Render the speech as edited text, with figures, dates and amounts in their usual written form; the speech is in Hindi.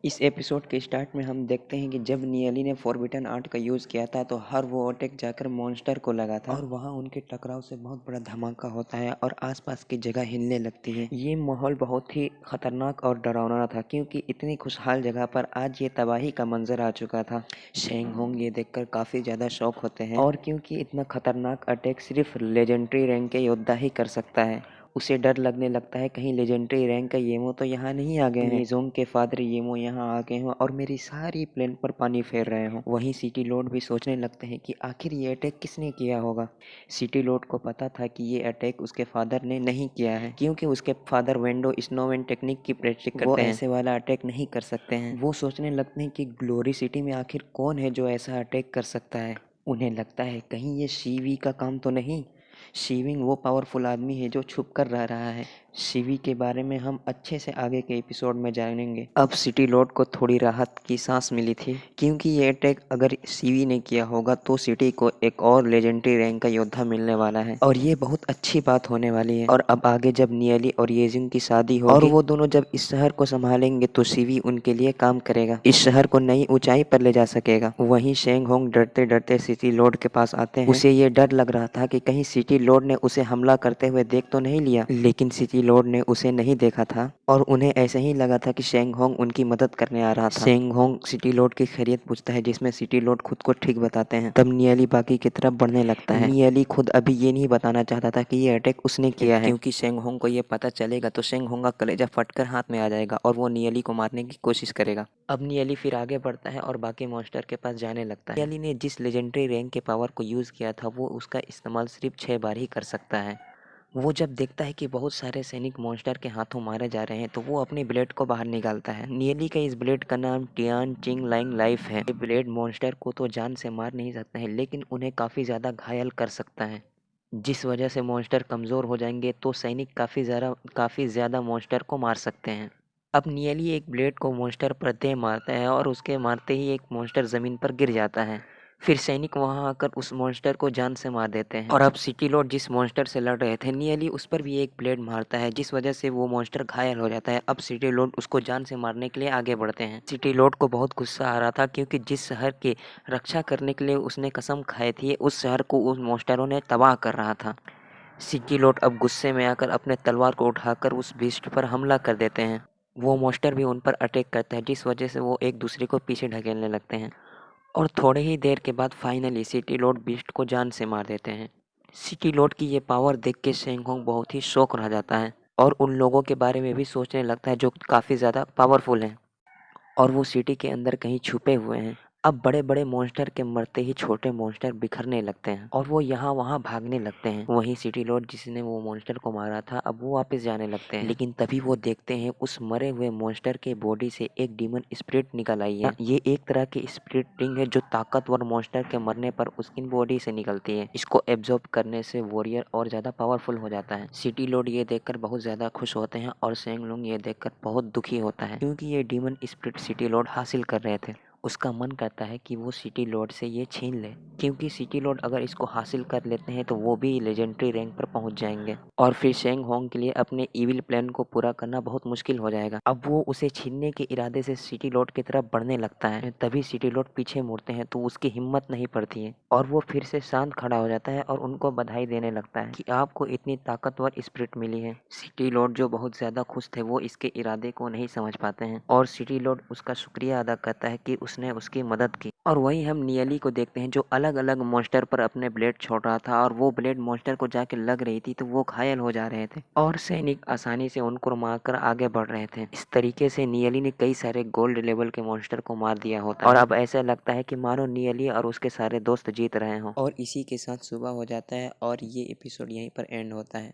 इस एपिसोड के स्टार्ट में हम देखते हैं कि जब नियली ने फॉरबिडन आर्ट का यूज़ किया था तो हर वो अटैक जाकर मॉन्स्टर को लगा था और वहाँ उनके टकराव से बहुत बड़ा धमाका होता है और आसपास की जगह हिलने लगती है। ये माहौल बहुत ही खतरनाक और डरावना था क्योंकि इतनी खुशहाल जगह पर आज ये तबाही का मंजर आ चुका था। शेंग होंग ये देखकर काफ़ी ज़्यादा शौक होते हैं और क्योंकि इतना खतरनाक अटैक सिर्फ लेजेंडरी रैंक के योद्धा ही कर सकता है, उसे डर लगने लगता है कहीं लेजेंडरी रैंक का येमो तो यहाँ नहीं आ गए हैं, नीजोंग के फादर येमो यहाँ आ गए हों और मेरी सारी प्लेन पर पानी फेर रहे हों। वहीं सिटी लॉर्ड भी सोचने लगते हैं कि आखिर ये अटैक किसने किया होगा। सिटी लॉर्ड को पता था कि ये अटैक उसके फादर ने नहीं किया है क्योंकि उसके फादर वेंडो स्नोमैन टेक्निक की प्रैक्टिस करते हैं, ऐसे वाला अटैक नहीं कर सकते हैं। वो सोचने लगते हैं कि ग्लोरी सिटी में आखिर कौन है जो ऐसा अटैक कर सकता है। उन्हें लगता है कहीं ये शिवी का काम तो नहीं। शिविंग वो पावरफुल आदमी है जो छुप कर रह रहा है। शिवी के बारे में हम अच्छे से आगे के एपिसोड में जानेंगे। अब सिटी लॉर्ड को थोड़ी राहत की सांस मिली थी क्योंकि ये अटैक अगर शिवी ने किया होगा तो सिटी को एक और लेजेंडरी रैंक का योद्धा मिलने वाला है और ये बहुत अच्छी बात होने वाली है। और अब आगे जब नियली और येजिंग की शादी होगी और वो दोनों जब इस शहर को संभालेंगे तो शिवी उनके लिए काम करेगा, इस शहर को नई ऊंचाई पर ले जा सकेगा। वहीं शेंग होंग डरते डरते सिटी लॉर्ड के पास आते हैं। उसे ये डर लग रहा था कि कहीं सिटी लॉर्ड ने उसे हमला करते हुए देख तो नहीं लिया, लेकिन सिटी लॉर्ड ने उसे नहीं देखा था और उन्हें ऐसे ही लगा था कि शेंग होंग उनकी मदद करने आ रहा था। शेंग होंग सिटी लॉर्ड की खैरियत पूछता है जिसमें सिटी लॉर्ड खुद को ठीक बताते हैं। तब नियली बाकी की तरफ बढ़ने लगता है। नियली खुद अभी ये नहीं बताना चाहता था कि ये अटैक उसने किया है क्योंकि शेंग होंग को ये पता चलेगा तो शेंग होंग का कलेजा फटकर हाथ में आ जाएगा और वो नियली को मारने की कोशिश करेगा। अब नियली फिर आगे बढ़ता है और बाकी मॉन्स्टर के पास जाने लगता है। नियली ने जिस लेजेंडरी रैंक के पावर को यूज़ किया था वो उसका इस्तेमाल सिर्फ 6 बार ही कर सकता है। वो जब देखता है कि बहुत सारे सैनिक मॉन्स्टर के हाथों मारे जा रहे हैं तो वो अपनी ब्लेड को बाहर निकालता है। नियली के इस ब्लेड का नाम टियान चिंग लाइंग लाइफ है। ये ब्लेड मॉन्स्टर को तो जान से मार नहीं सकता है लेकिन उन्हें काफ़ी ज़्यादा घायल कर सकता है, जिस वजह से मॉन्स्टर कमज़ोर हो जाएंगे तो सैनिक काफ़ी ज़्यादा मॉन्स्टर को मार सकते हैं। अब नियली एक ब्लेड को मॉन्स्टर पर दे मारता है और उसके मारते ही एक मॉन्स्टर ज़मीन पर गिर जाता है। फिर सैनिक वहां आकर उस मॉन्स्टर को जान से मार देते हैं और अब सिटी लॉर्ड जिस मॉन्स्टर से लड़ रहे थे नियली उस पर भी एक ब्लेड मारता है जिस वजह से वो मॉन्स्टर घायल हो जाता है। अब सिटी लॉर्ड उसको जान से मारने के लिए आगे बढ़ते हैं। सिटी लॉर्ड को बहुत गुस्सा आ रहा था क्योंकि जिस शहर की रक्षा करने के लिए उसने कसम खाई थी उस शहर को उस मॉन्स्टरों ने तबाह कर रहा था। सिटी लॉर्ड अब गुस्से में आकर अपने तलवार को उठाकर उस बीस्ट पर हमला कर देते हैं। वो मॉन्स्टर भी उन पर अटैक करता है जिस वजह से वो एक दूसरे को पीछे ढकेलने लगते हैं और थोड़े ही देर के बाद फाइनली सिटी लॉर्ड बीस्ट को जान से मार देते हैं। सिटी लॉर्ड की ये पावर देख के शेंगहोंग बहुत ही शौक रह जाता है और उन लोगों के बारे में भी सोचने लगता है जो काफ़ी ज़्यादा पावरफुल हैं और वो सिटी के अंदर कहीं छुपे हुए हैं। अब बड़े बड़े मॉन्स्टर के मरते ही छोटे मॉन्स्टर बिखरने लगते हैं और वो यहाँ वहाँ भागने लगते हैं। वहीं सिटी लॉर्ड जिसने वो मॉन्स्टर को मारा था अब वो वापस जाने लगते हैं, लेकिन तभी वो देखते हैं उस मरे हुए मॉन्स्टर के बॉडी से एक डीमन स्पिरिट निकल आई है। ये एक तरह की स्पिरिट रिंग है जो ताकतवर मॉन्स्टर के मरने पर उसकी बॉडी से निकलती है। इसको एब्जॉर्ब करने से वॉरियर और ज्यादा पावरफुल हो जाता है। सिटी लॉर्ड ये देखकर बहुत ज्यादा खुश होते हैं और सेंगलुंग ये देखकर बहुत दुखी होता है क्योंकि ये डीमन स्पिरिट सिटी लॉर्ड हासिल कर रहे थे। उसका मन करता है कि वो सिटी लॉर्ड से ये छीन ले क्योंकि सिटी लॉर्ड अगर इसको हासिल कर लेते हैं तो वो भी लेजेंडरी रैंक पर पहुंच जाएंगे और फिर शेंग होंग के लिए अपने इविल प्लान को पूरा करना बहुत मुश्किल हो जाएगा। अब वो उसे छीनने के इरादे से सिटी लॉर्ड की तरफ बढ़ने लगता है, तभी सिटी लॉर्ड पीछे मुड़ते हैं तो उसकी हिम्मत नहीं पड़ती है और वो फिर से शांत खड़ा हो जाता है और उनको बधाई देने लगता है कि आपको इतनी ताकतवर स्पिरिट मिली है। सिटी लॉर्ड जो बहुत ज्यादा खुश थे वो इसके इरादे को नहीं समझ पाते हैं और सिटी लॉर्ड उसका शुक्रिया अदा करता है कि उसने उसकी मदद की। और वहीं हम नियली को देखते हैं जो अलग अलग मॉन्स्टर पर अपने ब्लेड छोड़ रहा था और वो ब्लेड मॉन्स्टर को जाके लग रही थी तो वो घायल हो जा रहे थे और सैनिक आसानी से उनको मारकर आगे बढ़ रहे थे। इस तरीके से नियली ने कई सारे गोल्ड लेवल के मॉन्स्टर को मार दिया होता और अब ऐसा लगता है कि मानो नियली और उसके सारे दोस्त जीत रहे हों। और इसी के साथ सुबह हो जाता है और ये एपिसोड यहीं पर एंड होता है।